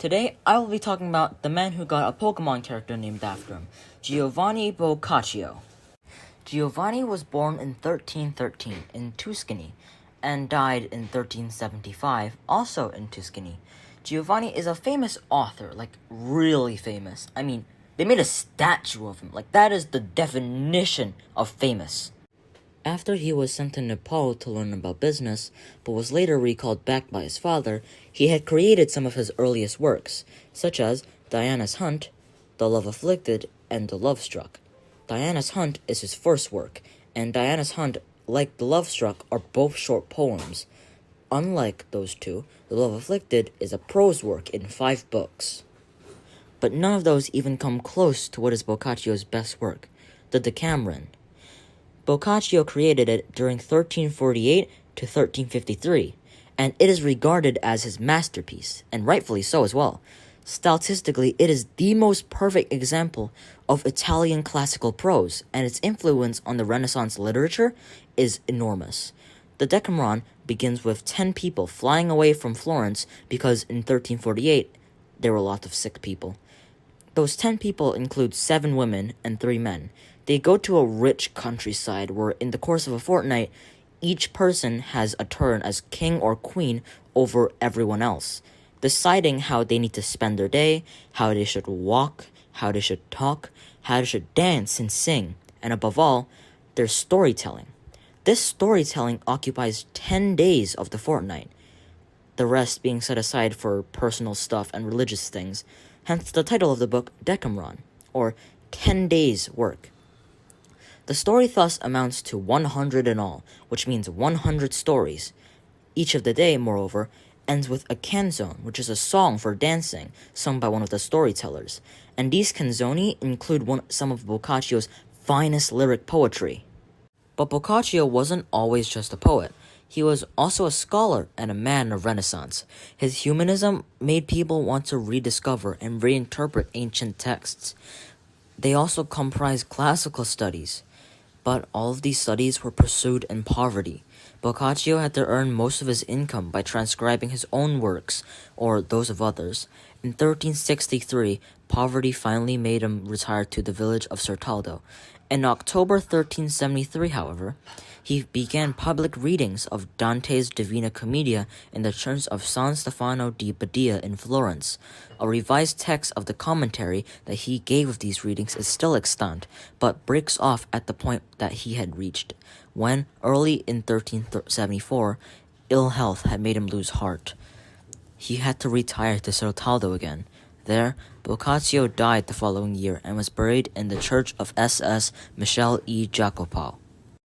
Today, I will be talking about the man who got a Pokemon character named after him, Giovanni Boccaccio. Giovanni was born in 1313 in Tuscany and died in 1375, also in Tuscany. Giovanni is a famous author, like really famous. I mean, they made a statue of him. Like, that is the definition of famous. After he was sent to Nepal to learn about business, but was later recalled back by his father, he had created some of his earliest works, such as Diana's Hunt, The Love Afflicted, and The Love Struck. Diana's Hunt is his first work, and Diana's Hunt, like The Love Struck, are both short poems. Unlike those two, The Love Afflicted is a prose work in 5 books. But none of those even come close to what is Boccaccio's best work, the Decameron. Boccaccio created it during 1348 to 1353, and it is regarded as his masterpiece, and rightfully so as well. Stylistically, it is the most perfect example of Italian classical prose, and its influence on the Renaissance literature is enormous. The Decameron begins with 10 people flying away from Florence because in 1348 there were a lot of sick people. Those 10 people include 7 women and 3 men. They go to a rich countryside where, in the course of a fortnight, each person has a turn as king or queen over everyone else, deciding how they need to spend their day, how they should walk, how they should talk, how they should dance and sing, and above all, their storytelling. This storytelling occupies 10 days of the fortnight, the rest being set aside for personal stuff and religious things, hence the title of the book, Decameron, or 10 days' work. The story thus amounts to 100 in all, which means 100 stories. Each of the day, moreover, ends with a canzone, which is a song for dancing, sung by one of the storytellers, and these canzoni include some of Boccaccio's finest lyric poetry. But Boccaccio wasn't always just a poet. He was also a scholar and a man of Renaissance. His humanism made people want to rediscover and reinterpret ancient texts. They also comprised classical studies, but all of these studies were pursued in poverty. Boccaccio had to earn most of his income by transcribing his own works, or those of others. In 1363, poverty finally made him retire to the village of Certaldo. In October 1373, however, he began public readings of Dante's Divina Commedia in the church of San Stefano di Badia in Florence. A revised text of the commentary that he gave of these readings is still extant, but breaks off at the point that he had reached, when, early in 1374, ill health had made him lose heart. He had to retire to Certaldo again. There, Boccaccio died the following year and was buried in the church of SS Michele e Jacopo.